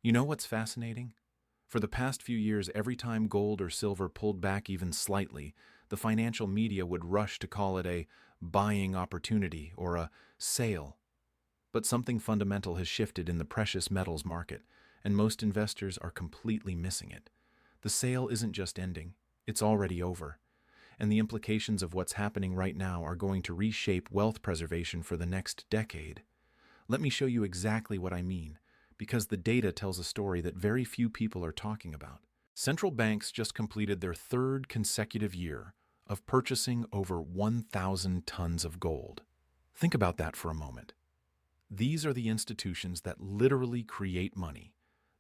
You know what's fascinating? For the past few years, every time gold or silver pulled back even slightly, the financial media would rush to call it a buying opportunity or a sale. But something fundamental has shifted in the precious metals market, and most investors are completely missing it. The sale isn't just ending, it's already over. And the implications of what's happening right now are going to reshape wealth preservation for the next decade. Let me show you exactly what I mean, because the data tells a story that very few people are talking about. Central banks just completed their third consecutive year of purchasing over 1,000 tons of gold. Think about that for a moment. These are the institutions that literally create money,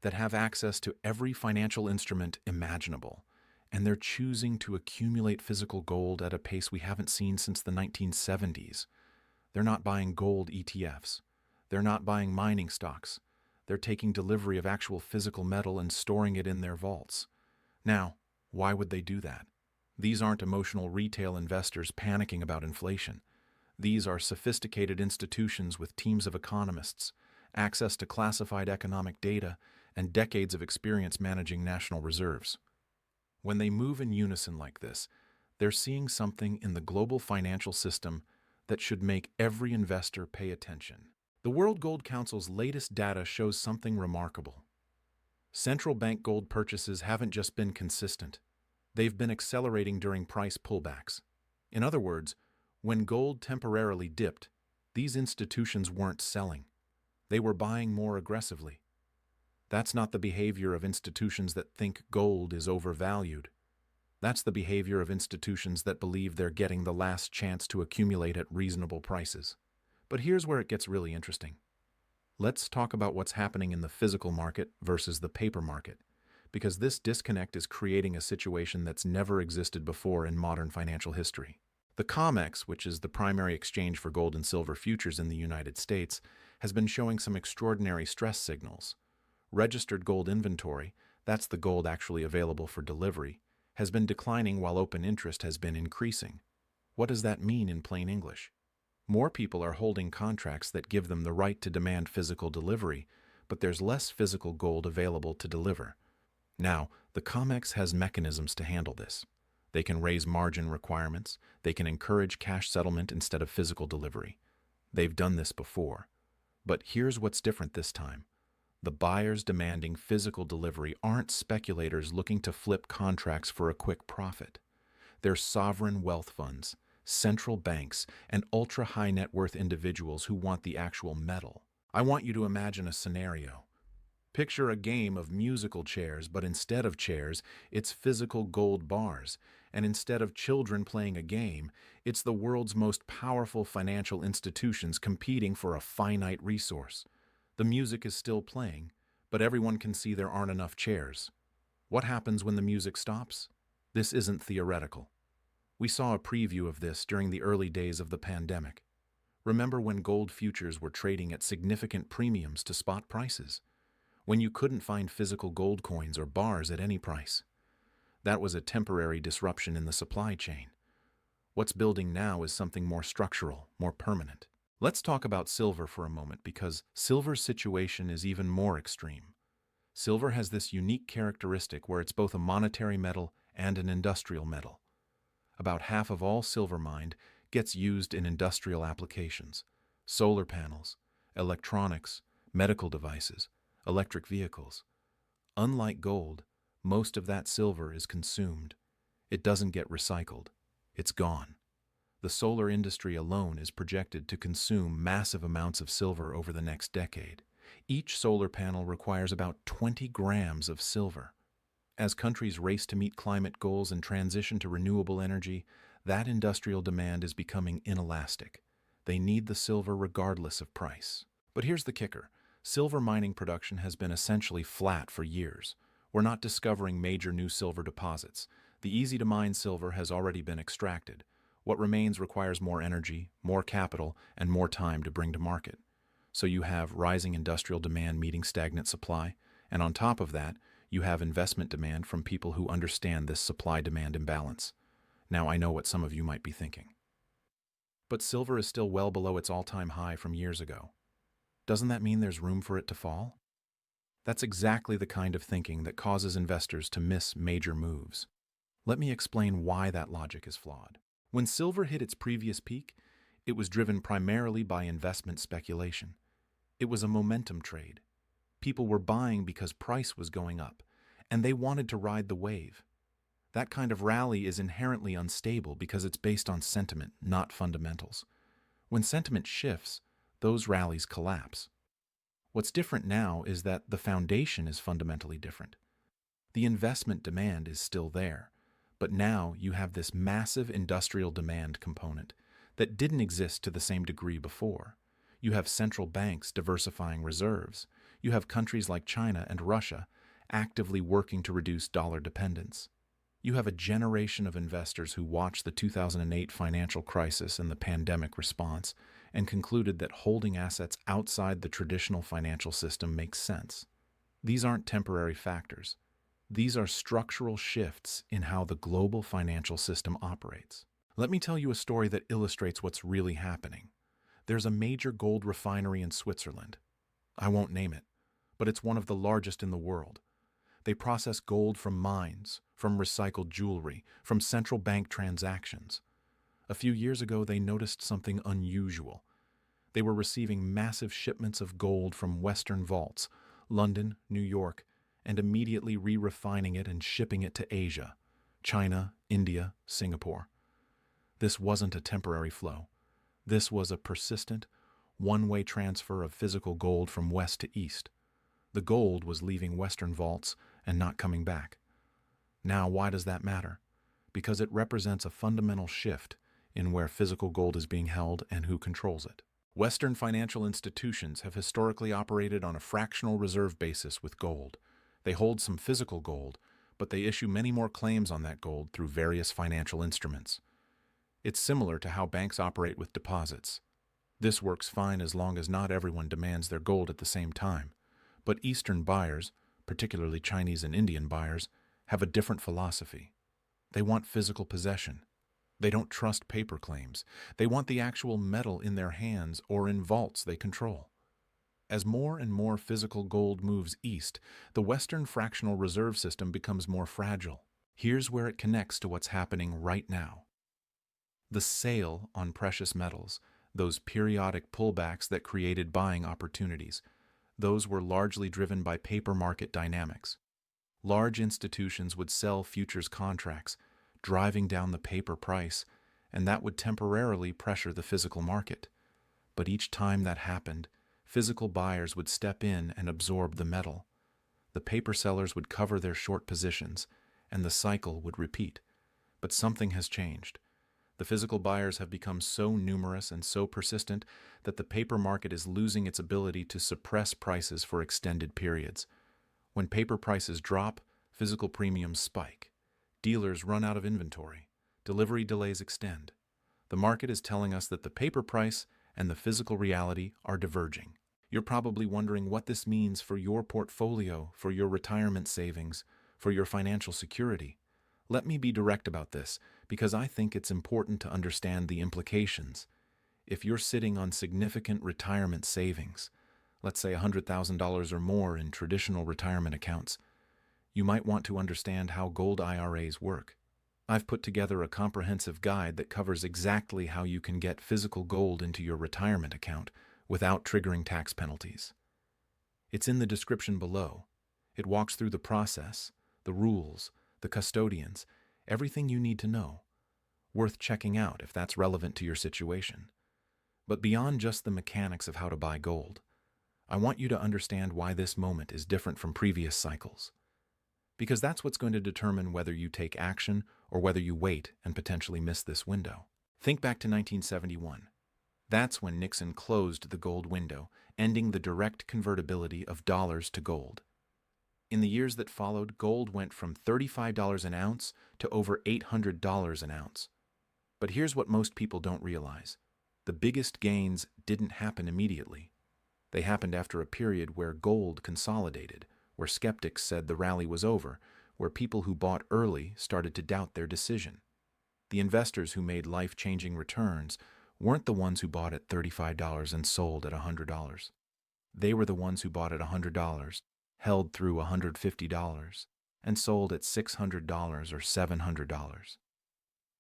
that have access to every financial instrument imaginable, and they're choosing to accumulate physical gold at a pace we haven't seen since the 1970s. They're not buying gold ETFs. They're not buying mining stocks. They're taking delivery of actual physical metal and storing it in their vaults. Now, why would they do that? These aren't emotional retail investors panicking about inflation. These are sophisticated institutions with teams of economists, access to classified economic data, and decades of experience managing national reserves. When they move in unison like this, they're seeing something in the global financial system that should make every investor pay attention. The World Gold Council's latest data shows something remarkable. Central bank gold purchases haven't just been consistent. They've been accelerating during price pullbacks. In other words, when gold temporarily dipped, these institutions weren't selling. They were buying more aggressively. That's not the behavior of institutions that think gold is overvalued. That's the behavior of institutions that believe they're getting the last chance to accumulate at reasonable prices. But here's where it gets really interesting. Let's talk about what's happening in the physical market versus the paper market, because this disconnect is creating a situation that's never existed before in modern financial history. The COMEX, which is the primary exchange for gold and silver futures in the United States, has been showing some extraordinary stress signals. Registered gold inventory, that's the gold actually available for delivery, has been declining while open interest has been increasing. What does that mean in plain English? More people are holding contracts that give them the right to demand physical delivery, but there's less physical gold available to deliver. Now, the COMEX has mechanisms to handle this. They can raise margin requirements, they can encourage cash settlement instead of physical delivery. They've done this before. But here's what's different this time. The buyers demanding physical delivery aren't speculators looking to flip contracts for a quick profit. They're sovereign wealth funds, central banks, and ultra-high net worth individuals who want the actual metal. I want you to imagine a scenario. Picture a game of musical chairs, but instead of chairs, it's physical gold bars. And instead of children playing a game, it's the world's most powerful financial institutions competing for a finite resource. The music is still playing, but everyone can see there aren't enough chairs. What happens when the music stops? This isn't theoretical. We saw a preview of this during the early days of the pandemic. Remember when gold futures were trading at significant premiums to spot prices? When you couldn't find physical gold coins or bars at any price? That was a temporary disruption in the supply chain. What's building now is something more structural, more permanent. Let's talk about silver for a moment because silver's situation is even more extreme. Silver has this unique characteristic where it's both a monetary metal and an industrial metal. About half of all silver mined gets used in industrial applications: solar panels, electronics, medical devices, electric vehicles. Unlike gold, most of that silver is consumed. It doesn't get recycled. It's gone. The solar industry alone is projected to consume massive amounts of silver over the next decade. Each solar panel requires about 20 grams of silver. As countries race to meet climate goals and transition to renewable energy, that industrial demand is becoming inelastic. They need the silver regardless of price. But here's the kicker. Silver mining production has been essentially flat for years. We're not discovering major new silver deposits. The easy-to-mine silver has already been extracted. What remains requires more energy, more capital, and more time to bring to market. So you have rising industrial demand meeting stagnant supply, and on top of that, you have investment demand from people who understand this supply-demand imbalance. Now I know what some of you might be thinking. But silver is still well below its all-time high from years ago. Doesn't that mean there's room for it to fall? That's exactly the kind of thinking that causes investors to miss major moves. Let me explain why that logic is flawed. When silver hit its previous peak, it was driven primarily by investment speculation. It was a momentum trade. People were buying because price was going up, and they wanted to ride the wave. That kind of rally is inherently unstable because it's based on sentiment, not fundamentals. When sentiment shifts, those rallies collapse. What's different now is that the foundation is fundamentally different. The investment demand is still there, but now you have this massive industrial demand component that didn't exist to the same degree before. You have central banks diversifying reserves. You have countries like China and Russia actively working to reduce dollar dependence. You have a generation of investors who watched the 2008 financial crisis and the pandemic response and concluded that holding assets outside the traditional financial system makes sense. These aren't temporary factors. These are structural shifts in how the global financial system operates. Let me tell you a story that illustrates what's really happening. There's a major gold refinery in Switzerland. I won't name it, but it's one of the largest in the world. They process gold from mines, from recycled jewelry, from central bank transactions. A few years ago, they noticed something unusual. They were receiving massive shipments of gold from Western vaults, London, New York, and immediately re-refining it and shipping it to Asia, China, India, Singapore. This wasn't a temporary flow. This was a persistent, one-way transfer of physical gold from west to east. The gold was leaving Western vaults and not coming back. Now, why does that matter? Because it represents a fundamental shift in where physical gold is being held and who controls it. Western financial institutions have historically operated on a fractional reserve basis with gold. They hold some physical gold, but they issue many more claims on that gold through various financial instruments. It's similar to how banks operate with deposits. This works fine as long as not everyone demands their gold at the same time. But Eastern buyers, particularly Chinese and Indian buyers, have a different philosophy. They want physical possession. They don't trust paper claims. They want the actual metal in their hands or in vaults they control. As more and more physical gold moves east, the Western fractional reserve system becomes more fragile. Here's where it connects to what's happening right now. The sale on precious metals, those periodic pullbacks that created buying opportunities, those were largely driven by paper market dynamics. Large institutions would sell futures contracts, driving down the paper price, and that would temporarily pressure the physical market. But each time that happened, physical buyers would step in and absorb the metal. The paper sellers would cover their short positions, and the cycle would repeat. But something has changed. The physical buyers have become so numerous and so persistent that the paper market is losing its ability to suppress prices for extended periods. When paper prices drop, physical premiums spike. Dealers run out of inventory. Delivery delays extend. The market is telling us that the paper price and the physical reality are diverging. You're probably wondering what this means for your portfolio, for your retirement savings, for your financial security. Let me be direct about this, because I think it's important to understand the implications. If you're sitting on significant retirement savings, let's say $100,000 or more in traditional retirement accounts, you might want to understand how gold IRAs work. I've put together a comprehensive guide that covers exactly how you can get physical gold into your retirement account without triggering tax penalties. It's in the description below. It walks through the process, the rules, the custodians, everything you need to know. Worth checking out if that's relevant to your situation. But beyond just the mechanics of how to buy gold, I want you to understand why this moment is different from previous cycles. Because that's what's going to determine whether you take action or whether you wait and potentially miss this window. Think back to 1971. That's when Nixon closed the gold window, ending the direct convertibility of dollars to gold. In the years that followed, gold went from $35 an ounce to over $800 an ounce. But here's what most people don't realize. The biggest gains didn't happen immediately. They happened after a period where gold consolidated, where skeptics said the rally was over, where people who bought early started to doubt their decision. The investors who made life-changing returns weren't the ones who bought at $35 and sold at $100. They were the ones who bought at $100, held through $150 and sold at $600 or $700.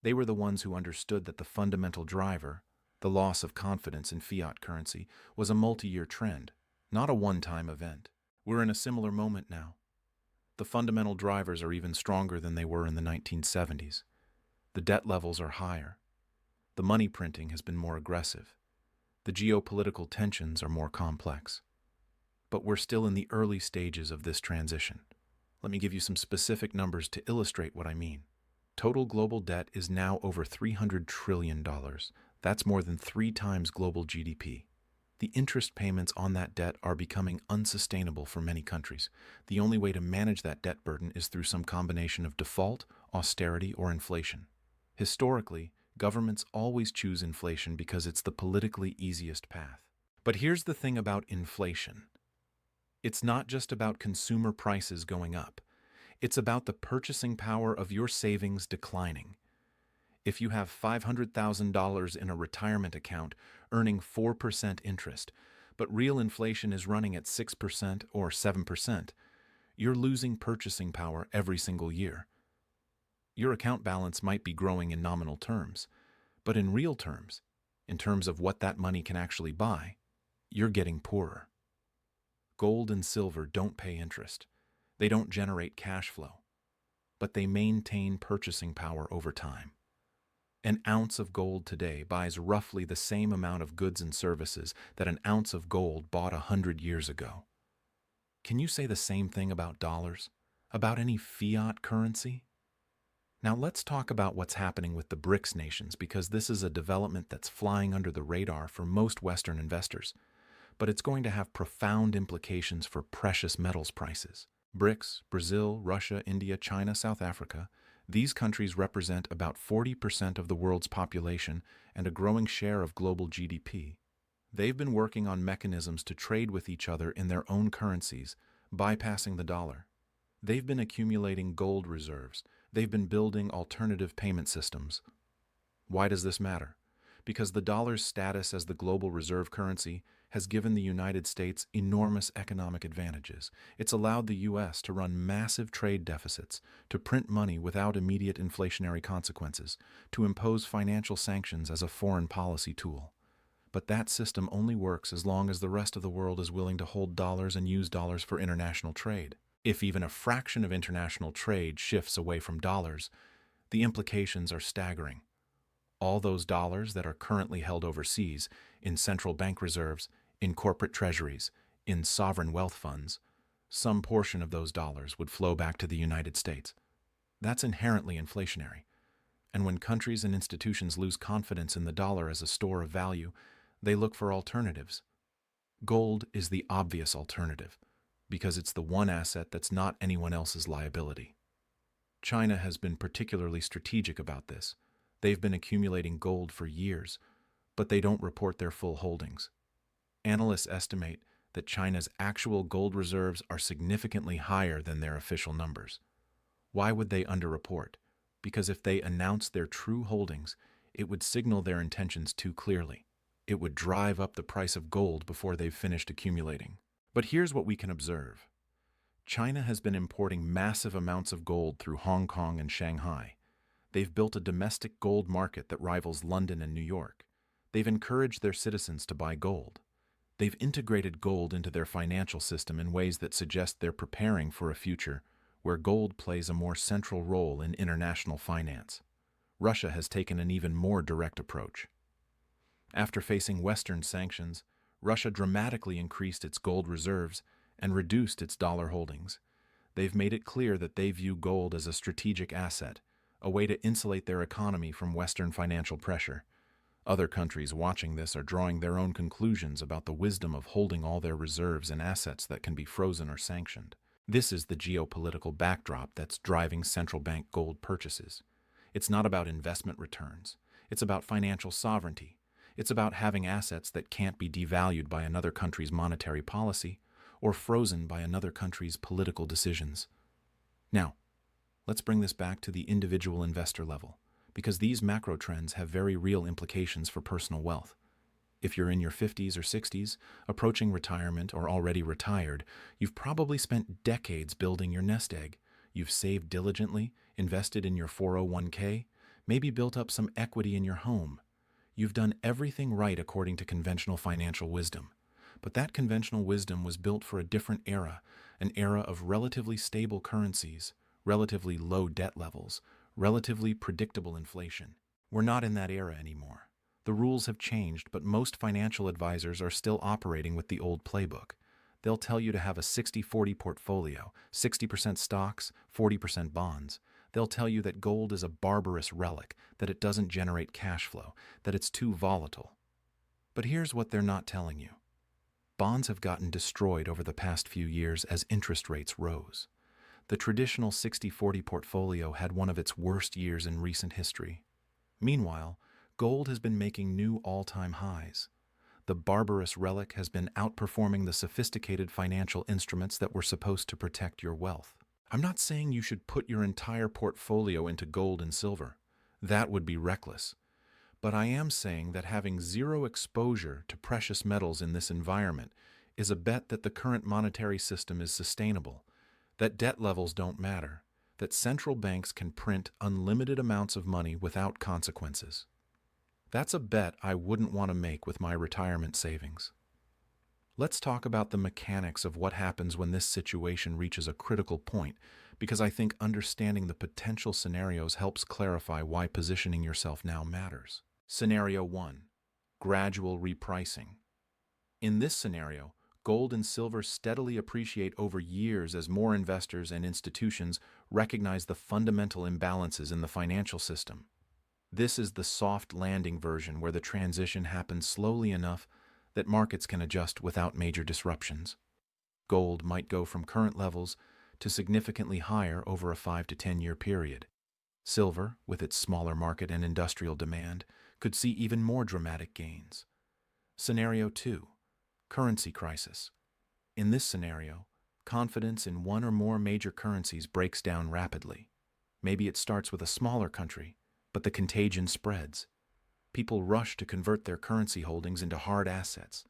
They were the ones who understood that the fundamental driver, the loss of confidence in fiat currency, was a multi-year trend, not a one-time event. We're in a similar moment now. The fundamental drivers are even stronger than they were in the 1970s. The debt levels are higher. The money printing has been more aggressive. The geopolitical tensions are more complex. But we're still in the early stages of this transition. Let me give you some specific numbers to illustrate what I mean. Total global debt is now over $300 trillion. That's more than 3 times global GDP. The interest payments on that debt are becoming unsustainable for many countries. The only way to manage that debt burden is through some combination of default, austerity, or inflation. Historically, governments always choose inflation because it's the politically easiest path. But here's the thing about inflation. It's not just about consumer prices going up. It's about the purchasing power of your savings declining. If you have $500,000 in a retirement account earning 4% interest, but real inflation is running at 6% or 7%, you're losing purchasing power every single year. Your account balance might be growing in nominal terms, but in real terms, in terms of what that money can actually buy, you're getting poorer. Gold and silver don't pay interest. They don't generate cash flow, but they maintain purchasing power over time. An ounce of gold today buys roughly the same amount of goods and services that an ounce of gold bought 100 years ago. Can you say the same thing about dollars? About any fiat currency? Now let's talk about what's happening with the BRICS nations, because this is a development that's flying under the radar for most Western investors, but it's going to have profound implications for precious metals prices. BRICS, Brazil, Russia, India, China, South Africa, these countries represent about 40% of the world's population and a growing share of global GDP. They've been working on mechanisms to trade with each other in their own currencies, bypassing the dollar. They've been accumulating gold reserves. They've been building alternative payment systems. Why does this matter? Because the dollar's status as the global reserve currency has given the United States enormous economic advantages. It's allowed the U.S. to run massive trade deficits, to print money without immediate inflationary consequences, to impose financial sanctions as a foreign policy tool. But that system only works as long as the rest of the world is willing to hold dollars and use dollars for international trade. If even a fraction of international trade shifts away from dollars, the implications are staggering. All those dollars that are currently held overseas, in central bank reserves, in corporate treasuries, in sovereign wealth funds, some portion of those dollars would flow back to the United States. That's inherently inflationary. And when countries and institutions lose confidence in the dollar as a store of value, they look for alternatives. Gold is the obvious alternative, because it's the one asset that's not anyone else's liability. China has been particularly strategic about this. They've been accumulating gold for years, but they don't report their full holdings. Analysts estimate that China's actual gold reserves are significantly higher than their official numbers. Why would they underreport? Because if they announced their true holdings, it would signal their intentions too clearly. It would drive up the price of gold before they've finished accumulating. But here's what we can observe. China has been importing massive amounts of gold through Hong Kong and Shanghai. They've built a domestic gold market that rivals London and New York. They've encouraged their citizens to buy gold. They've integrated gold into their financial system in ways that suggest they're preparing for a future where gold plays a more central role in international finance. Russia has taken an even more direct approach. After facing Western sanctions, Russia dramatically increased its gold reserves and reduced its dollar holdings. They've made it clear that they view gold as a strategic asset, a way to insulate their economy from Western financial pressure. Other countries watching this are drawing their own conclusions about the wisdom of holding all their reserves and assets that can be frozen or sanctioned. This is the geopolitical backdrop that's driving central bank gold purchases. It's not about investment returns. It's about financial sovereignty. It's about having assets that can't be devalued by another country's monetary policy or frozen by another country's political decisions. Now, let's bring this back to the individual investor level, because these macro trends have very real implications for personal wealth. If you're in your 50s or 60s, approaching retirement or already retired, you've probably spent decades building your nest egg. You've saved diligently, invested in your 401k, maybe built up some equity in your home. You've done everything right according to conventional financial wisdom. But that conventional wisdom was built for a different era, an era of relatively stable currencies, relatively low debt levels, relatively predictable inflation. We're not in that era anymore. The rules have changed, but most financial advisors are still operating with the old playbook. They'll tell you to have a 60-40 portfolio, 60% stocks, 40% bonds. They'll tell you that gold is a barbarous relic, that it doesn't generate cash flow, that it's too volatile. But here's what they're not telling you. Bonds have gotten destroyed over the past few years as interest rates rose. The traditional 60-40 portfolio had one of its worst years in recent history. Meanwhile, gold has been making new all-time highs. The barbarous relic has been outperforming the sophisticated financial instruments that were supposed to protect your wealth. I'm not saying you should put your entire portfolio into gold and silver. That would be reckless. But I am saying that having zero exposure to precious metals in this environment is a bet that the current monetary system is sustainable, that debt levels don't matter, that central banks can print unlimited amounts of money without consequences. That's a bet I wouldn't want to make with my retirement savings. Let's talk about the mechanics of what happens when this situation reaches a critical point, because I think understanding the potential scenarios helps clarify why positioning yourself now matters. Scenario 1. Gradual repricing. In this scenario, gold and silver steadily appreciate over years as more investors and institutions recognize the fundamental imbalances in the financial system. This is the soft landing version where the transition happens slowly enough that markets can adjust without major disruptions. Gold might go from current levels to significantly higher over a 5 to 10 year period. Silver, with its smaller market and industrial demand, could see even more dramatic gains. Scenario 2. Currency crisis. In this scenario, confidence in one or more major currencies breaks down rapidly. Maybe it starts with a smaller country, but the contagion spreads. People rush to convert their currency holdings into hard assets.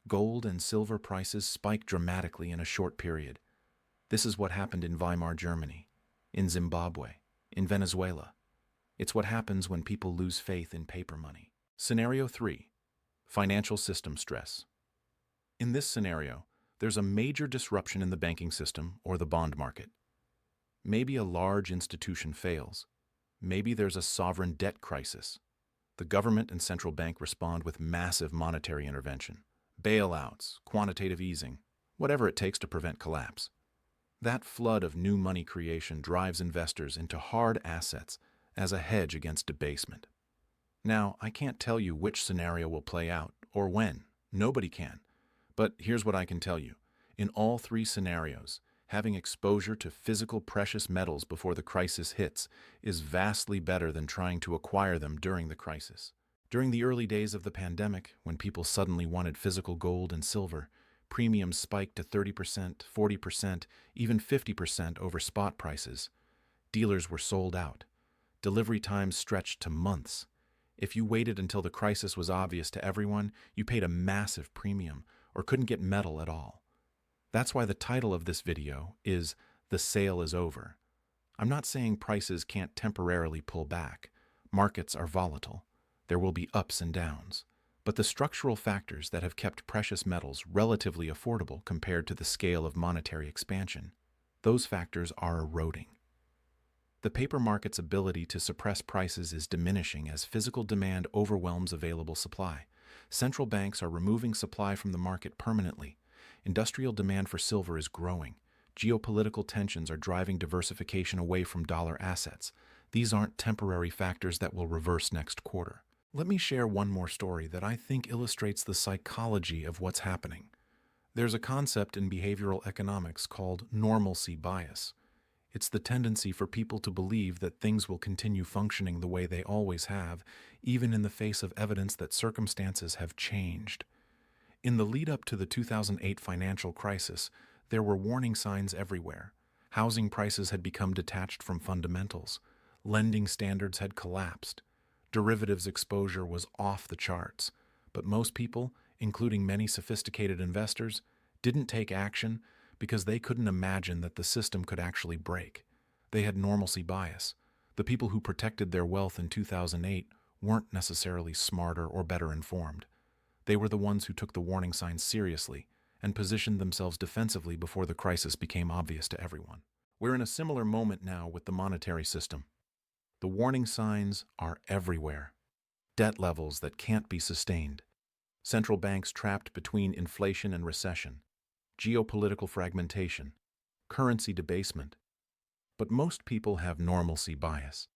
Gold and silver prices spike dramatically in a short period. This is what happened in Weimar Germany, in Zimbabwe, in Venezuela. It's what happens when people lose faith in paper money. Scenario 3. Financial system stress. In this scenario, there's a major disruption in the banking system or the bond market. Maybe a large institution fails. Maybe there's a sovereign debt crisis. The government and central bank respond with massive monetary intervention, bailouts, quantitative easing, whatever it takes to prevent collapse. That flood of new money creation drives investors into hard assets as a hedge against debasement. Now, I can't tell you which scenario will play out or when. Nobody can. But here's what I can tell you. In all three scenarios, having exposure to physical precious metals before the crisis hits is vastly better than trying to acquire them during the crisis. During the early days of the pandemic, when people suddenly wanted physical gold and silver, premiums spiked to 30%, 40%, even 50% over spot prices. Dealers were sold out. Delivery times stretched to months. If you waited until the crisis was obvious to everyone, you paid a massive premium or couldn't get metal at all. That's why the title of this video is "The Sale is Over." I'm not saying prices can't temporarily pull back. Markets are volatile. There will be ups and downs. But the structural factors that have kept precious metals relatively affordable compared to the scale of monetary expansion, those factors are eroding. The paper market's ability to suppress prices is diminishing as physical demand overwhelms available supply. Central banks are removing supply from the market permanently. Industrial demand for silver is growing. Geopolitical tensions are driving diversification away from dollar assets. These aren't temporary factors that will reverse next quarter. Let me share one more story that I think illustrates the psychology of what's happening. There's a concept in behavioral economics called normalcy bias. It's the tendency for people to believe that things will continue functioning the way they always have, even in the face of evidence that circumstances have changed. In the lead-up to the 2008 financial crisis, there were warning signs everywhere. Housing prices had become detached from fundamentals. Lending standards had collapsed. Derivatives exposure was off the charts. But most people, including many sophisticated investors, didn't take action because they couldn't imagine that the system could actually break. They had normalcy bias. The people who protected their wealth in 2008 weren't necessarily smarter or better informed. They were the ones who took the warning signs seriously and positioned themselves defensively before the crisis became obvious to everyone. We're in a similar moment now with the monetary system. The warning signs are everywhere. Debt levels that can't be sustained. Central banks trapped between inflation and recession. Geopolitical fragmentation. Currency debasement. But most people have normalcy bias.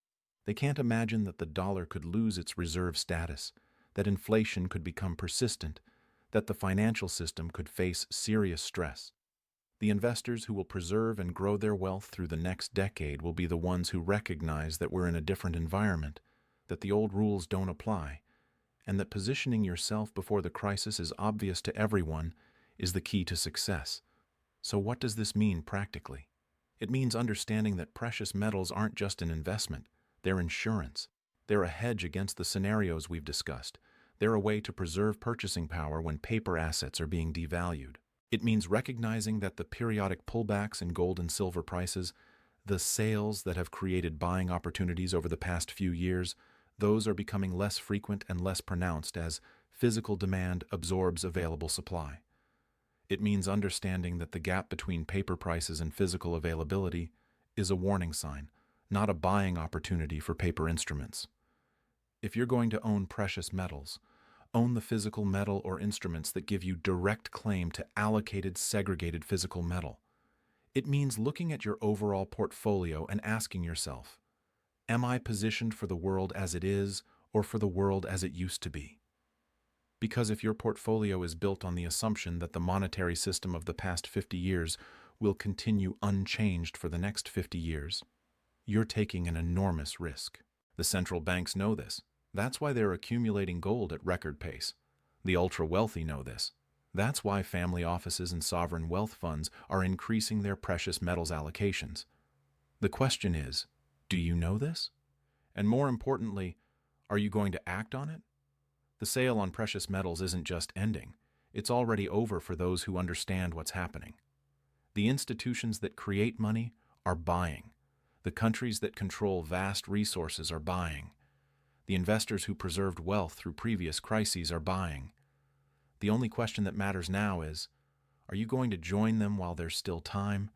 They can't imagine that the dollar could lose its reserve status, that inflation could become persistent, that the financial system could face serious stress. The investors who will preserve and grow their wealth through the next decade will be the ones who recognize that we're in a different environment, that the old rules don't apply, and that positioning yourself before the crisis is obvious to everyone is the key to success. So what does this mean practically? It means understanding that precious metals aren't just an investment, they're insurance. They're a hedge against the scenarios we've discussed. They're a way to preserve purchasing power when paper assets are being devalued. It means recognizing that the periodic pullbacks in gold and silver prices, the sales that have created buying opportunities over the past few years, those are becoming less frequent and less pronounced as physical demand absorbs available supply. It means understanding that the gap between paper prices and physical availability is a warning sign, not a buying opportunity for paper instruments. If you're going to own precious metals, own the physical metal or instruments that give you direct claim to allocated, segregated physical metal. It means looking at your overall portfolio and asking yourself, am I positioned for the world as it is or for the world as it used to be? Because if your portfolio is built on the assumption that the monetary system of the past 50 years will continue unchanged for the next 50 years, you're taking an enormous risk. The central banks know this. That's why they're accumulating gold at record pace. The ultra-wealthy know this. That's why family offices and sovereign wealth funds are increasing their precious metals allocations. The question is, do you know this? And more importantly, are you going to act on it? The sale on precious metals isn't just ending. It's already over for those who understand what's happening. The institutions that create money are buying. The countries that control vast resources are buying. The investors who preserved wealth through previous crises are buying. The only question that matters now is, are you going to join them while there's still time,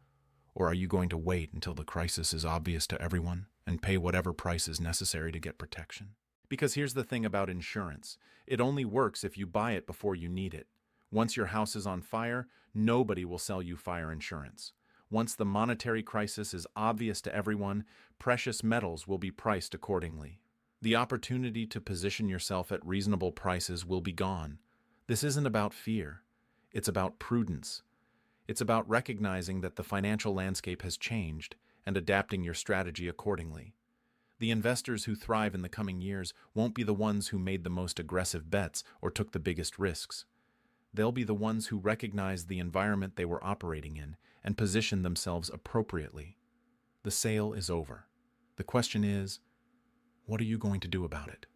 or are you going to wait until the crisis is obvious to everyone and pay whatever price is necessary to get protection? Because here's the thing about insurance. It only works if you buy it before you need it. Once your house is on fire, nobody will sell you fire insurance. Once the monetary crisis is obvious to everyone, precious metals will be priced accordingly. The opportunity to position yourself at reasonable prices will be gone. This isn't about fear. It's about prudence. It's about recognizing that the financial landscape has changed and adapting your strategy accordingly. The investors who thrive in the coming years won't be the ones who made the most aggressive bets or took the biggest risks. They'll be the ones who recognized the environment they were operating in and positioned themselves appropriately. The sale is over. The question is, what are you going to do about it?